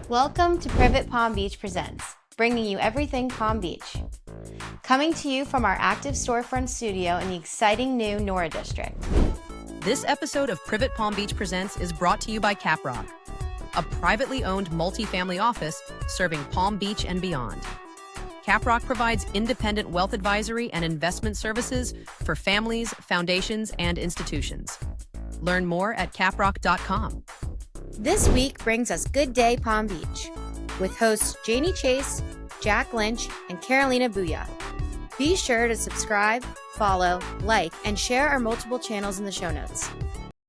Welcome to Privet Palm Beach Presents, bringing you everything Palm Beach. Coming to you from our active storefront studio in the exciting new Nora district. This episode of Privet Palm Beach Presents is brought to you by Caprock, a privately owned multifamily office serving Palm Beach and beyond. Caprock provides independent wealth advisory and investment services for families, foundations, and institutions. Learn more at caprock.com. This week brings us Good Day Palm Beach, with hosts JAYNE Chase, Jack Lynch, and Carolina BUIA. Be sure to subscribe, follow, like, and share our multiple channels in the show notes.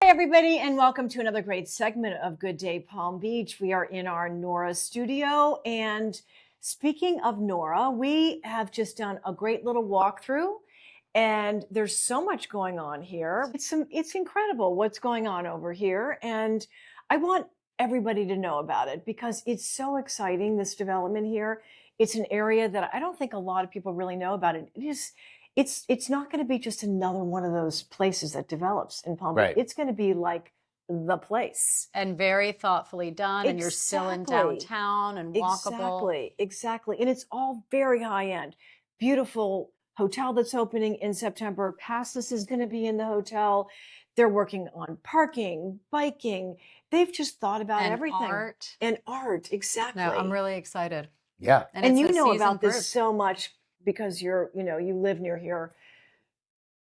Hi, everybody, and welcome to another great segment of Good Day Palm Beach. We are in our Nora studio, and speaking of Nora, we have just done a great little walkthrough, and there's so much going on here. It's incredible what's going on over here, and I want everybody to know about it because it's so exciting, this development here. It's an area that I don't think a lot of people really know about. It's not going to be just another one of those places that develops in Palm Beach. Right. It's going to be like the place. And very thoughtfully done. And you're still in downtown and walkable. Exactly. And it's all very high end. Beautiful hotel that's opening in September. Passes is going to be in the hotel. They're working on parking, biking. They've just thought about everything. And art, exactly. No, I'm really excited. Yeah. And you know about this so much because you live near here,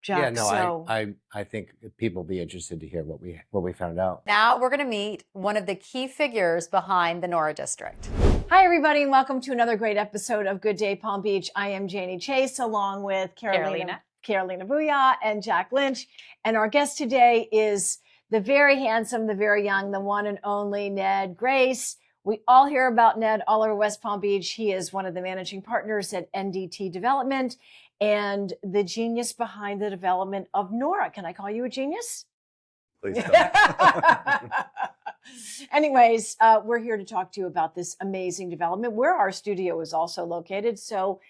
Jack. Yeah, no, I think people will be interested to hear what we found out. Now we're going to meet one of the key figures behind the Nora district. Hi, everybody, and welcome to another great episode of Good Day Palm Beach. I am JAYNE Chase, along with Carolina BUIA and Jack Lynch. And our guest today is the very handsome, the very young, the one and only Ned Grace. We all hear about Ned all over West Palm Beach. He is one of the managing partners at NDT Development and the genius behind the development of Nora. Can I call you a genius? Please don't. Anyways, we're here to talk to you about this amazing development where our studio is also located. So,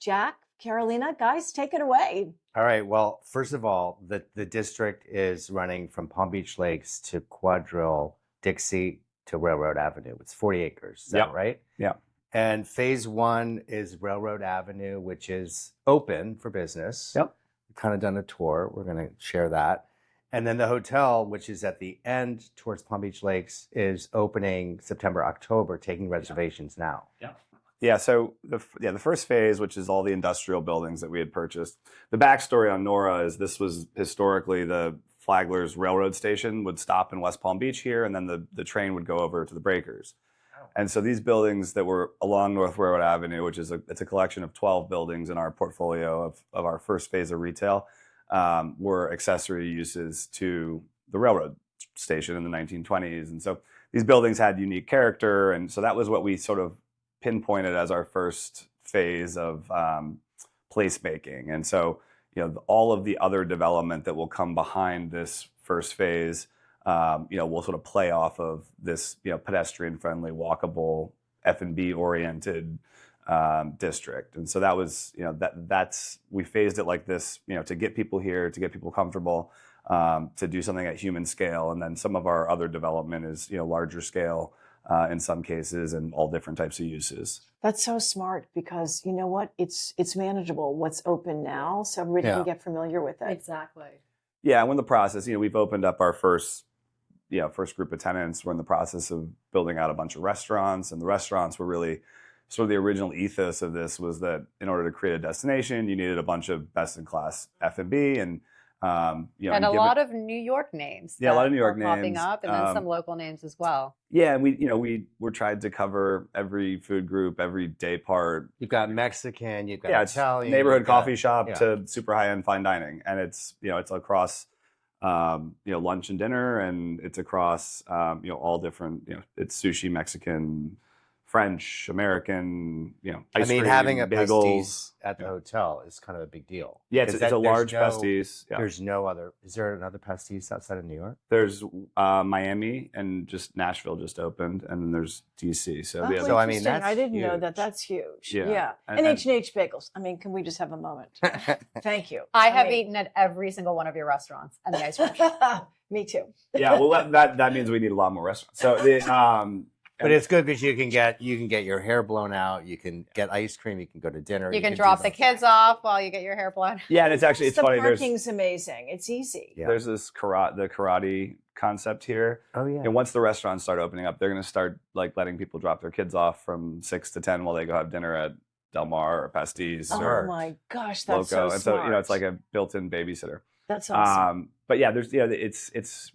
Jack, Carolina, guys, take it away. All right. Well, first of all, the district is running from Palm Beach Lakes to Quadrille, Dixie to Railroad Avenue. It's 40 acres. Is that right? Yeah. And phase one is Railroad Avenue, which is open for business. Yep. We've kind of done a tour. We're going to share that. And then the hotel, which is at the end towards Palm Beach Lakes, is opening September, October, taking reservations now. Yeah. Yeah, so the first phase, which is all the industrial buildings that we had purchased. The backstory on Nora is this was historically the Flagler's railroad station would stop in West Palm Beach here, and then the train would go over to the breakers. Oh. And so these buildings that were along North Railroad Avenue, which is it's a collection of 12 buildings in our portfolio of our first phase of retail, were accessory uses to the railroad station in the 1920s. And so these buildings had unique character, and so that was what we sort of pinpointed as our first phase of placemaking. And so, all of the other development that will come behind this first phase, will sort of play off of this, pedestrian-friendly, walkable, F&B oriented district. And so that was, that's we phased it like this, to get people here, to get people comfortable, to do something at human scale. And then some of our other development is, larger scale. In some cases, and all different types of uses. That's so smart because you know what? It's manageable what's open now, so everybody can get familiar with it. Exactly. Yeah, we're in the process. We've opened up our first group of tenants. We're in the process of building out a bunch of restaurants, and the restaurants were really sort of the original ethos of this was that in order to create a destination, you needed a bunch of best-in-class F&B and and a lot of New York names. Yeah, a lot of New York names popping up, and then some local names as well. Yeah, and we're trying to cover every food group, every day part. You've got Mexican, you've got Italian, neighborhood coffee shop to super high end fine dining, and it's across lunch and dinner, and it's across all different it's sushi, Mexican, French, American, ice cream, having a bagels pastis at the hotel is kind of a big deal. Yeah, it's a large pastis. Yeah. There's no other. Is there another pastis outside of New York? There's Miami and just Nashville just opened, and then there's DC. So that's I didn't know that. That's huge. Yeah. And H&H Bagels. Can we just have a moment? Thank you. I have eaten at every single one of your restaurants and the ice cream shop. Me too. Yeah, well, that means we need a lot more restaurants. So But it's good because you can get your hair blown out, you can get ice cream, you can go to dinner. You can drop the kids off while you get your hair blown. Yeah, and it's actually it's the funny. Parking's amazing. It's easy. Yeah. There's this karate concept here. Oh yeah. And once the restaurants start opening up, they're going to start like letting people drop their kids off from 6 to 10 while they go have dinner at Del Mar or Pastis Oh or my gosh, that's Loco. so And smart. so it's like a built-in babysitter. That's awesome. But yeah, there's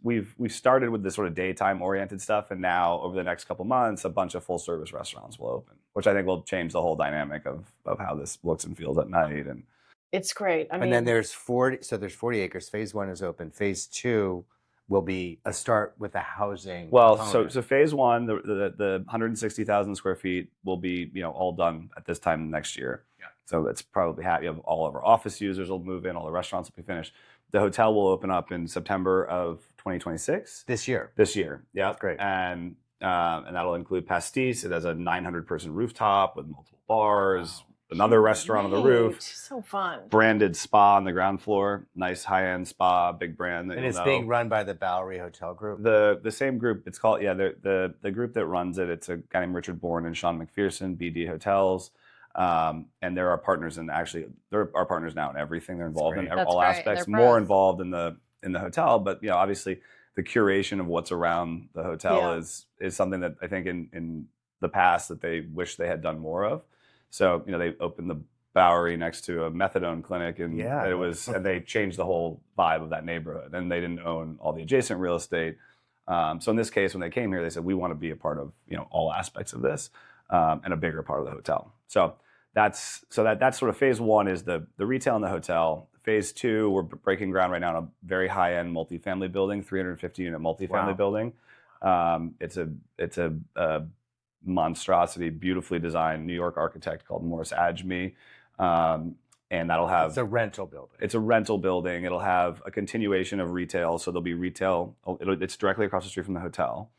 we've started with this sort of daytime oriented stuff, and now over the next couple months, a bunch of full service restaurants will open, which I think will change the whole dynamic of how this looks and feels at night. And It's great. I mean, and then there's 40. So there's 40 acres. Phase 1 is open. Phase 2 will be a start with a housing. well, component. so phase 1, the 160,000 square feet will be all done at this time next year. Yeah. So it's probably you have all of our office users will move in, all the restaurants will be finished. The hotel will open up in September of 2026. this year. This year, yeah, That's great. and that'll include Pastis. It has a 900-person rooftop with multiple bars, another restaurant on the roof, Great. So fun. branded spa on the ground floor, nice high-end spa, big brand. That And you'll it's know. being run by the Bowery Hotel Group. The same group. It's called the group that runs it. It's a guy named Richard Bourne and Sean McPherson, BD Hotels. And they're our partners, and actually they're our partners now in everything. They're involved in That's all great. aspects, They're more pros. involved in the hotel. But obviously the curation of what's around the hotel is something that I think in the past that they wish they had done more of. So they opened the Bowery next to a methadone clinic, and and they changed the whole vibe of that neighborhood, and they didn't own all the adjacent real estate. So in this case, when they came here, they said we want to be a part of all aspects of this. And a bigger part of the hotel. So that's sort of phase 1 is the retail and the hotel. Phase 2, we're breaking ground right now on a very high-end multifamily building, 350-unit multifamily building. It's a monstrosity, beautifully designed New York architect called Morris Ajmi. And that'll have... It's a rental building. It's a rental building. It'll have a continuation of retail. So there'll be retail. It's directly across the street from the hotel.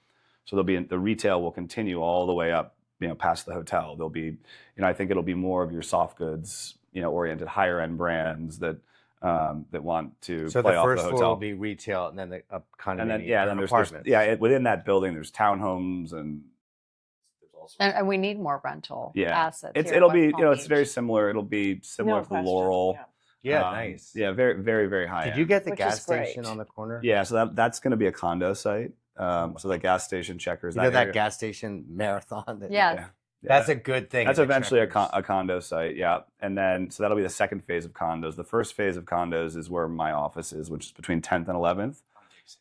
So the retail will continue all the way up past the hotel. There'll be, I think it'll be more of your soft goods, oriented higher end brands that want to So play the off first the floor hotel. will be retail, and then the condominium, And then there's apartments. within that building there's townhomes and there's also And we need more rental assets. here it'll at be West Palm it's very Beach. similar. It'll be similar No to question. Laurel. Yeah. Yeah, nice. Yeah, very very very high. Did end. you get the Which gas is great. station on the corner? Yeah, so that's going to be a condo site. So the gas station checkers. You know that area. gas station marathon? Yes. Yeah. That's a good thing. That's at the eventually a Checkers. condo site, yeah. And then, so that'll be the second phase of condos. The first phase of condos is where my office is, which is between 10th and 11th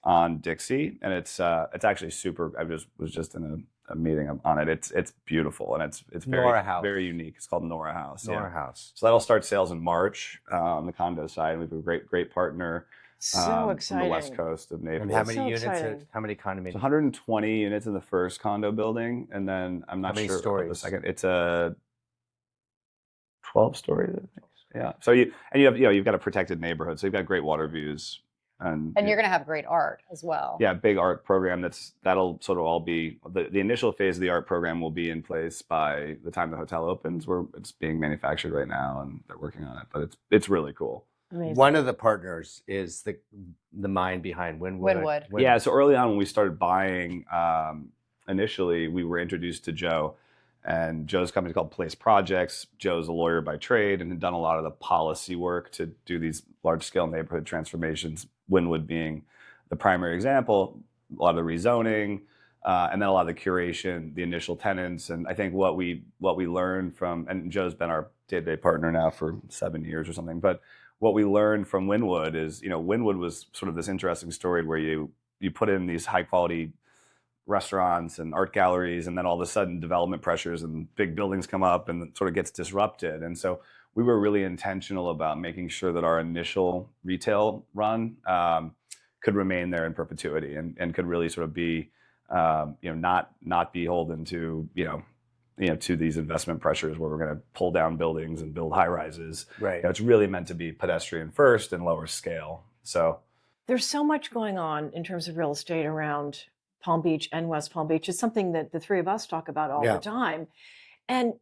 on Dixie. And it's actually super. I was just in a meeting on it. It's beautiful, and it's very Nora House. very unique. It's called Nora House. Nora yeah. House. So that'll start sales in March on the condo side. We have a great partner So from exciting. the west coast of Naples. And how many So units? exciting. How many condominiums? It's 120 units in the first condo building, and then I'm not How many sure about the stories? second. It's a 12 stories, I think. Yeah. So you've got a protected neighborhood, so you've got great water views, and And you're going to have great art as well. yeah, big art program. That'll sort of all be the initial phase of the art program will be in place by the time the hotel opens. Where it's being manufactured right now, and they're working on it. But it's really cool. Amazing. One of the partners is the mind behind Wynwood. Yeah, so early on when we started buying, initially we were introduced to Joe, and Joe's company is called Place Projects. Joe's a lawyer by trade and had done a lot of the policy work to do these large-scale neighborhood transformations, Wynwood being the primary example, a lot of the rezoning, and then a lot of the curation, the initial tenants. And I think what we learned from, and Joe's been our day-to-day partner now for 7 years or something, but what we learned from Wynwood is, Wynwood was sort of this interesting story where you put in these high quality restaurants and art galleries, and then all of a sudden development pressures and big buildings come up and it sort of gets disrupted. And so we were really intentional about making sure that our initial retail run could remain there in perpetuity and could really sort of be, not beholden to, to these investment pressures where we're going to pull down buildings and build high rises. Right. It's really meant to be pedestrian first and lower scale. So There's so much going on in terms of real estate around Palm Beach and West Palm Beach. It's something that the three of us talk about all Yeah. the time. And,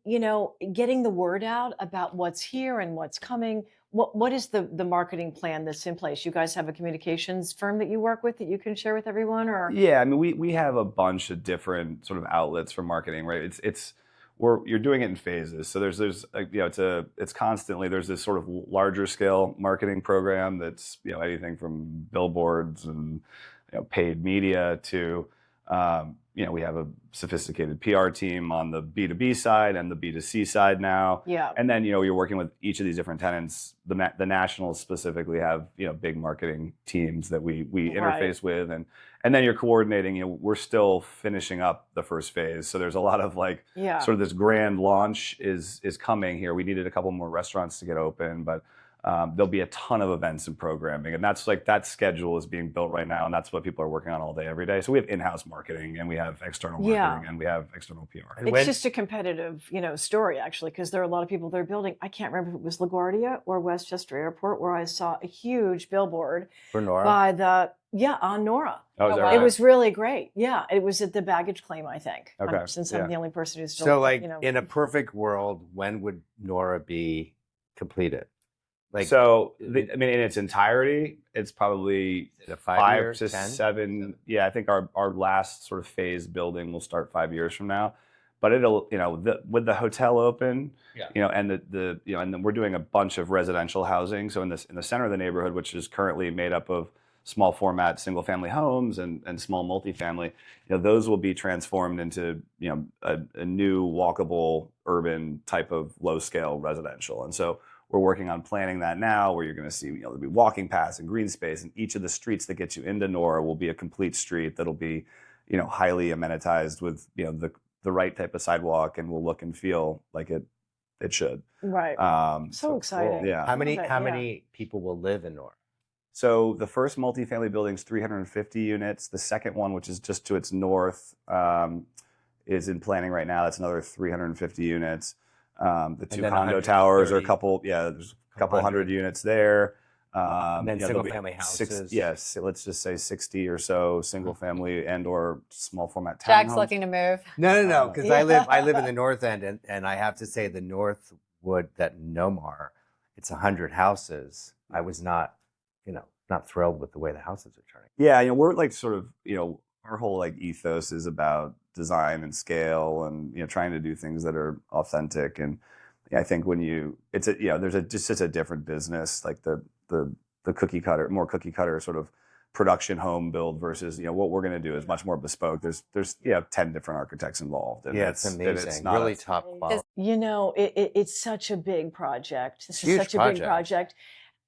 getting the word out about what's here and what's coming. What is the marketing plan that's in place? You guys have a communications firm that you work with that you can share with everyone, or? Yeah, I mean, we have a bunch of different sort of outlets for marketing, right? You're doing it in phases. So there's it's constantly, there's this sort of larger scale marketing program that's, anything from billboards and, paid media to, we have a sophisticated PR team on the B2B side and the B2C side now. Yeah. And then, you're working with each of these different tenants. The nationals specifically have, big marketing teams that we interface with. And then you're coordinating, we're still finishing up the first phase. So there's a lot of sort of this grand launch is coming here. We needed a couple more restaurants to get open, but there'll be a ton of events and programming, and that's that schedule is being built right now, and that's what people are working on all day, every day. So we have in-house marketing, and we have external marketing, and we have external PR. It's just a competitive, story actually, because there are a lot of people that are building. I can't remember if it was LaGuardia or Westchester Airport where I saw a huge billboard For Nora? on Nora. Oh, is that It right? was really great. Yeah, it was at the baggage claim, I think. Okay, Since I'm the only person who's still. So, in a perfect world, when would Nora be completed? In its entirety, it's probably Is it 5 to 10? 7. Yeah, I think our last sort of phase building will start 5 years from now. But it'll, with the hotel open, and and then we're doing a bunch of residential housing. So in the center of the neighborhood, which is currently made up of small format single family homes and small multifamily, those will be transformed into a new walkable urban type of low scale residential. And so we're working on planning that now, where you're going to see, there'll be walking paths and green space, and each of the streets that get you into Nora will be a complete street that'll be, highly amenitized with, the right type of sidewalk, and will look and feel like it should. Right. So exciting. Cool. Yeah. How many people will live in Nora? So the first multifamily building is 350 units. The second one, which is just to its north, is in planning right now. That's another 350 units. The two condo towers are there's a couple hundred units there. And then single family houses. Yes, let's just say 60 or so single family and or small format townhomes. Jack's looking to move. No, because I live in the north end, and I have to say the Northwood, that Nomar, it's 100 houses. I was not thrilled with the way the houses are turning. Yeah, we're sort of, our whole ethos is about design and scale, and trying to do things that are authentic. And I think when there's just a different business, like the cookie cutter, more cookie cutter sort of production home build versus what we're going to do is much more bespoke. There's 10 different architects involved. And it's amazing. It's not really top quality. It's such a big project. This is such a big project.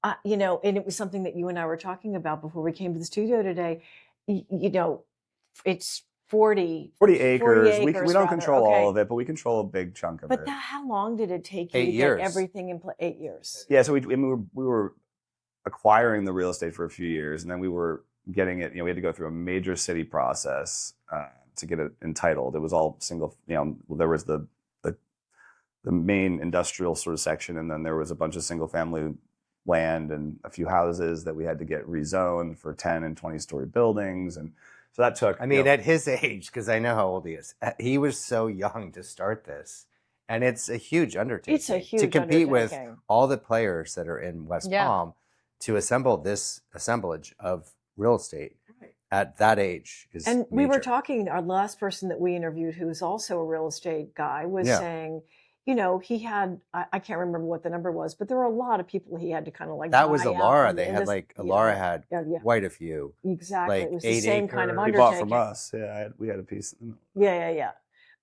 And it was something that you and I were talking about before we came to the studio today. It's 40 acres. We don't control okay. all of it, but we control a big chunk of it. But how long did it take you 8 to years. get everything in place? 8 years. Yeah, so we were acquiring the real estate for a few years, and then we were getting it. We had to go through a major city process to get it entitled. It was all single. There was the main industrial sort of section, and then there was a bunch of single family land and a few houses that we had to get rezoned for 10 and 20 story buildings. And so that took, at his age, because I know how old he is, he was so young to start this. And it's a huge undertaking. It's a huge to compete with undertaking. all the players that are in West Palm to assemble this assemblage of real estate at that age is And we were major. talking, our last person that we interviewed, who's also a real estate guy, was saying, he had, I can't remember what the number was, but there were a lot of people he had to kind of That was buy out. Alara. They had Alara had Yeah. quite a few. Exactly. It was the 8 same kind of acre. he undertaking. bought from us. Yeah, we had a piece. Yeah.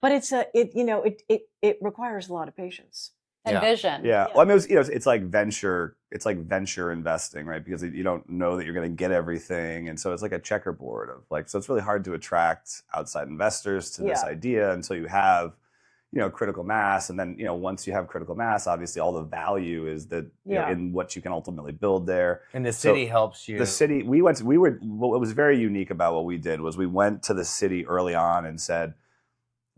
But it requires a lot of patience. And vision. Yeah. Well, I mean, it's like venture. It's like venture investing, right? Because you don't know that you're going to get everything, and so it's like a checkerboard of so it's really hard to attract outside investors to this idea until you have, critical mass, and then once you have critical mass, obviously all the value is that in what you can ultimately build there. And the city helps you. The city. What was very unique about what we did was we went to the city early on and said,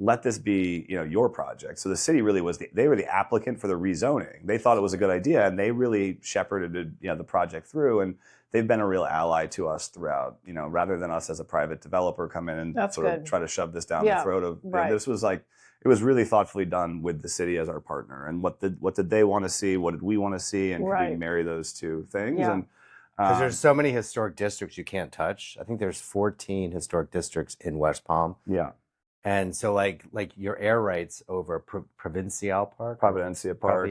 let this be, your project. So the city really they were the applicant for the rezoning. They thought it was a good idea, and they really shepherded, the project through. And they've been a real ally to us throughout, rather than us as a private developer come in and That's sort of good. try to shove this down the throat of, right. This was like, it was really thoughtfully done with the city as our partner. And what did they want to see? What did we want to see? And could we marry those two things? Yeah. And Because there's so many historic districts you can't touch. I think there's 14 historic districts in West Palm. yeah, And so like your air rights over Provincial Park, Providencia Park,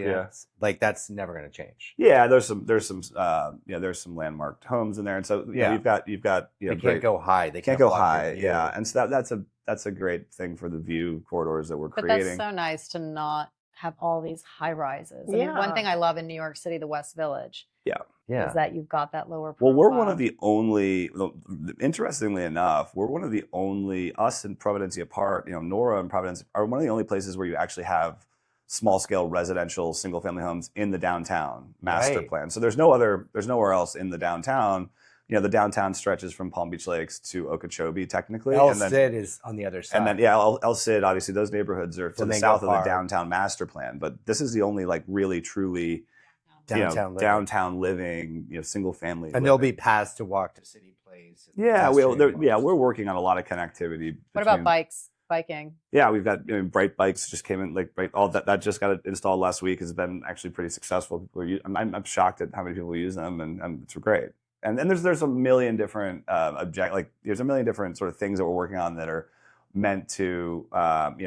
like that's never going to change. yeah. There's some landmarked homes in there, and so you've got They can't go high. They can't go block your high, view. yeah. And so that's a great thing for the view corridors that we're But creating. that's so nice to not have all these high rises. I mean, one thing I love in New York City, the West Village, Yeah. is that you've got that lower profile. Well, we're one of the only, interestingly enough, us in Providencia Park, Nora and Providencia are one of the only places where you actually have small scale residential single family homes in the downtown master plan. So there's nowhere else in the downtown. The downtown stretches from Palm Beach Lakes to Okeechobee technically. El Cid is on the other side. And then, El Cid, obviously those neighborhoods are to the south of the downtown master plan. But this is the only really truly downtown living, single family. And they'll be paths to walk to City Place. We're working on a lot of connectivity. What about biking? Yeah, we've got Bright Bikes just came in, all that just got installed last week has been actually pretty successful. People I'm shocked at how many people use them, and it's great. And then there's a million different there's a million different sort of things that we're working on that are meant to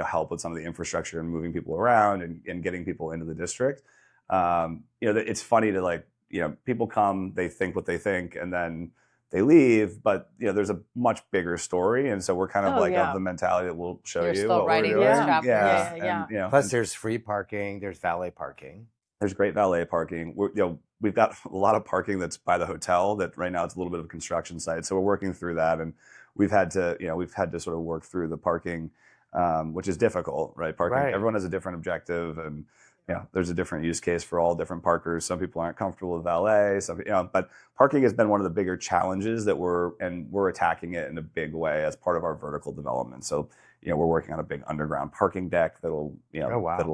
help with some of the infrastructure and moving people around and getting people into the district. It's funny to people come, they think what they think, and then they leave. But there's a much bigger story, and so we're kind of of the mentality that we'll show You're you still what writing we're doing. these chapters. And, Plus, there's free parking. There's valet parking. There's great valet parking. We've got a lot of parking that's by the hotel. That right now it's a little bit of a construction site, so we're working through that, and we've had to sort of work through the parking, which is difficult, right? Parking. Right. Everyone has a different objective, and there's a different use case for all different parkers. Some people aren't comfortable with valet. But parking has been one of the bigger challenges that we're attacking it in a big way as part of our vertical development. So, we're working on a big underground parking deck that'll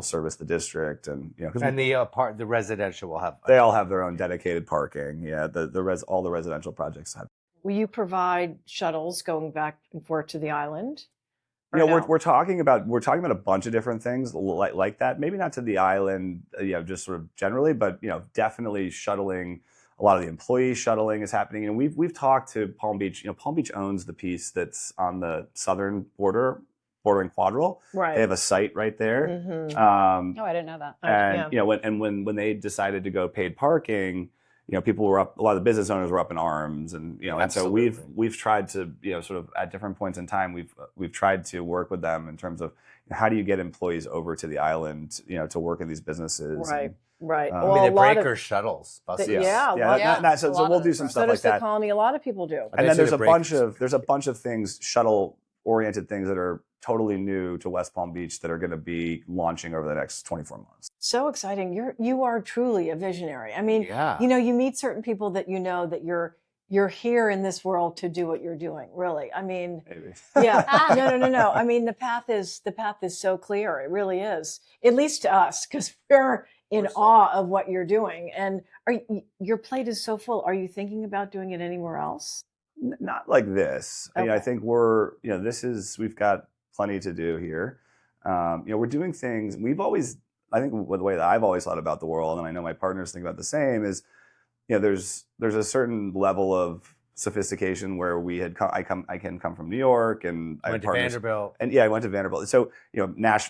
service the district, and And the residential will have. They all have their own dedicated parking. Yeah, all the residential projects have. Will you provide shuttles going back and forth to the island? We're talking about a bunch of different things like that. Maybe not to the island, just sort of generally, but definitely shuttling. A lot of the employee shuttling is happening, and we've talked to Palm Beach. Palm Beach owns the piece that's on the southern border, bordering Quadrille. Right. They have a site right there. Mm-hmm. I didn't know that. And when they decided to go paid parking, people were up. A lot of the business owners were up in arms, and and so we've tried to sort of at different points in time we've tried to work with them in terms of how do you get employees over to the island to work in these businesses. Right. Right. They breaker shuttles, buses. So we'll do some stuff like that. The colony, a lot of people do. And then there's a bunch of things, shuttle oriented things that are totally new to West Palm Beach that are going to be launching over the next 24 months. So exciting. You are truly a visionary. I mean, you meet certain people that that you're here in this world to do what you're doing. Really. I mean, maybe. No. I mean, the path is so clear. It really is. At least to us, because we're in awe of what you're doing. And your plate is so full. Are you thinking about doing it anywhere else? Not like this. Okay. I think we've got plenty to do here. We're doing things. I think the way that I've always thought about the world, and I know my partners think about the same, is there's a certain level of sophistication where I can come from New York, and I went to Vanderbilt. And I went to Vanderbilt. So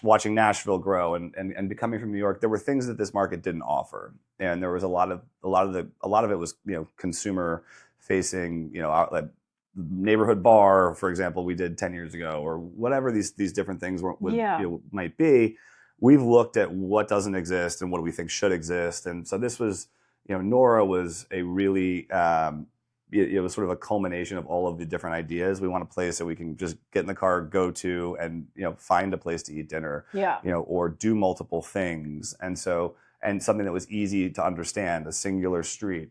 watching Nashville grow and becoming from New York, there were things that this market didn't offer, and there was a lot of it was consumer facing, outlet. Neighborhood bar, for example, we did 10 years ago, or whatever these different things might be. We've looked at what doesn't exist and what do we think should exist, and so this was, Nora was a really, it was sort of a culmination of all of the different ideas. We want a place that we can just get in the car, go to, and find a place to eat dinner, or do multiple things, and something that was easy to understand, a singular street.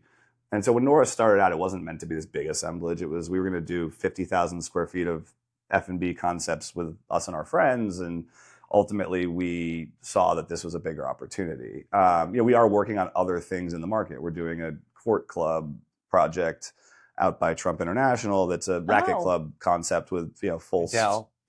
And so when Nora started out, it wasn't meant to be this big assemblage. It was, we were going to do 50,000 square feet of F&B concepts with us and our friends. And ultimately, we saw that this was a bigger opportunity. We are working on other things in the market. We're doing a court club project out by Trump International. That's a racket club concept with full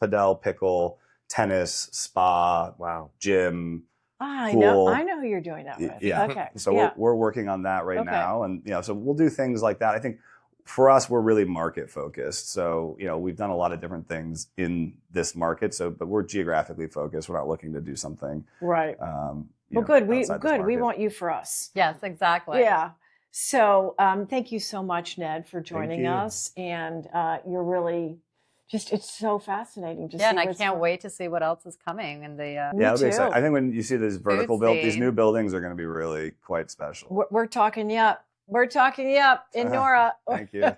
padel, pickle, tennis, spa, gym. I pool. know who you're doing that with. Yeah. Okay. So we're working on that right now, and so we'll do things like that. I think for us, we're really market focused. So we've done a lot of different things in this market. But we're geographically focused. We're not looking to do something right. Well, good. We want you for us. Yes, exactly. Yeah. So thank you so much, Ned, for joining us. And you're really it's so fascinating to see. Yeah, and I can't wait to see what else is coming in the. It'll be exciting. I think when you see this vertical build, these new buildings are going to be really quite special. We're talking you up. We're talking you up in Nora. Thank you.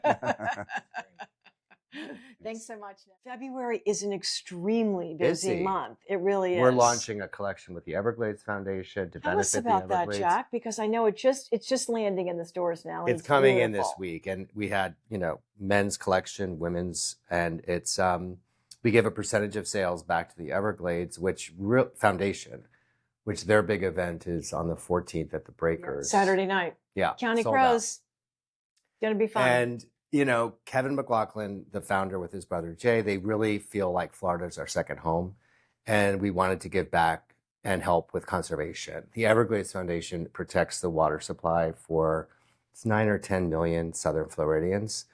Thanks so much. February is an extremely busy month. It really is. We're launching a collection with the Everglades Foundation to Tell us benefit about the Everglades. that, Jack, because I know it's just landing in the stores now. It's coming in this week, and we had men's collection, women's, and it's we give a percentage of sales back to the Everglades, Foundation, which their big event is on the 14th at the Breakers. Saturday night. Yeah. County Crows. Going to be fun. And Kevin McLaughlin, the founder with his brother Jay, they really feel like Florida's our second home. And we wanted to give back and help with conservation. The Everglades Foundation protects the water supply for 9 or 10 million Southern Floridians.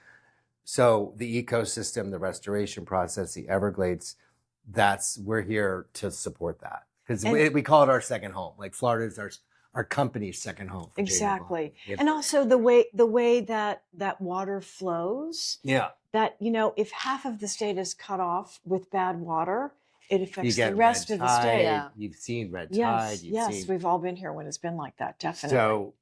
So the ecosystem, the restoration process, the Everglades, we're here to support that. Because we call it our second home. Like Florida's our company's second home. Exactly. And also the way that water flows. Yeah. That, if half of the state is cut off with bad water, it affects the rest of the state. Yeah. You've seen red tide. Yes, we've all been here when it's been like that, definitely. So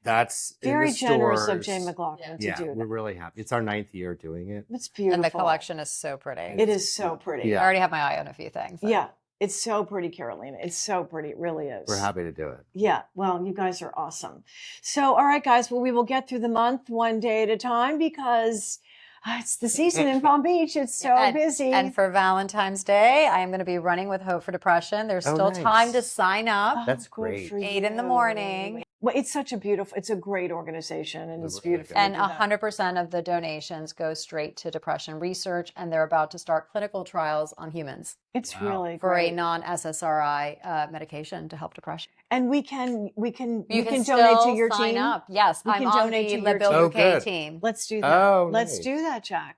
that's very in the generous stores. of Jay McLaughlin to do that. We're really happy. It's our 9th year doing it. It's beautiful. And the collection is so pretty. It is so pretty. Yeah. I already have my eye on a few things. Yeah. It's so pretty, Carolina. It's so pretty. It really is. We're happy to do it. Yeah. Well, you guys are awesome. So, all right, guys. Well, we will get through the month one day at a time because it's the season in Palm Beach. It's so busy. And for Valentine's Day, I am going to be running with Hope for Depression. There's still time to sign up. That's great. 8 in the morning. Well, it's a great organization, and it's beautiful. And 100% of the donations go straight to depression research, and they're about to start clinical trials on humans. It's really for great. a non-SSRI medication to help depression. And we can donate still to your sign team. Up. Yes, we can donate to your Bill team. team. Let's do that. Oh, Let's nice. do that, Jack.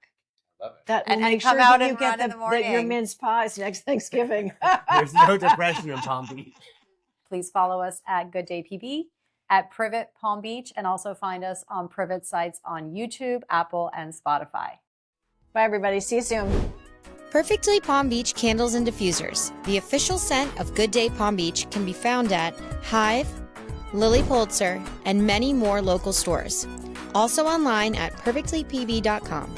Love it. That And make come sure out that you and get run in the morning. your mince pies next Thanksgiving. There's no depression in Palm Beach. Please follow us at Good Day PB, at Privet Palm Beach, and also find us on Privet sites on YouTube, Apple, and Spotify. Bye, everybody. See you soon. Perfectly Palm Beach Candles and Diffusers, the official scent of Good Day Palm Beach, can be found at Hive, Lily Pulitzer, and many more local stores. Also online at perfectlypb.com.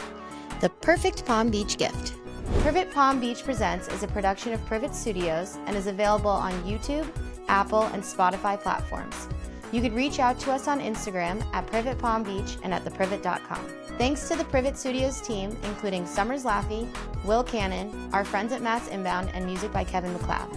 The perfect Palm Beach gift. Privet Palm Beach Presents is a production of Privet Studios and is available on YouTube, Apple, and Spotify platforms. You could reach out to us on Instagram at Privet Palm Beach and at theprivet.com. Thanks to the Privet Studios team, including Summers Laffey, Will Cannon, our friends at Mass Inbound, and music by Kevin MacLeod.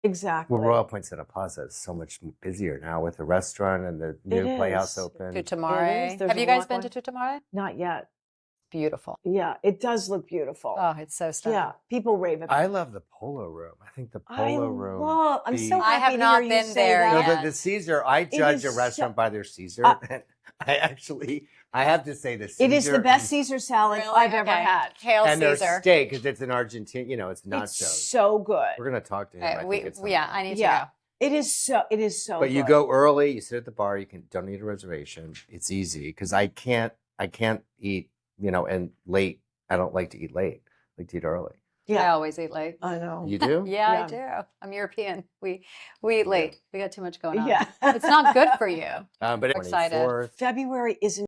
Exactly. Well, Royal Poinsettia Plaza is so much busier now with the restaurant and the new Playhouse open. Tutamare. There's Have a you guys been walkway. to Tutamare? Not yet. Beautiful. Yeah, it does look beautiful. Oh, it's so stunning. yeah, people rave about it. I love the Polo Room. I think the Polo Room. I'm so I happy have to not hear you been say there that. No, yet. the Caesar, I judge a is restaurant so- by their Caesar. And I have to say the Caesar. It is the best Caesar salad Really? I've ever Okay. had. Hail and their Caesar. steak, because it's an Argentine, it's nachos. It's so good. We're going to talk to him. I think it's I need to Yeah. go. It is so But you good. go early, you sit at the bar, don't need a reservation. It's easy because I can't eat, and late. I don't like to eat late. I like to eat early. I Yeah, always eat late. I know. You do? Yeah, Yeah. I do. I'm European. We eat late. We got too much going on. Yeah. It's not good for you. But Excited. 24th. February isn't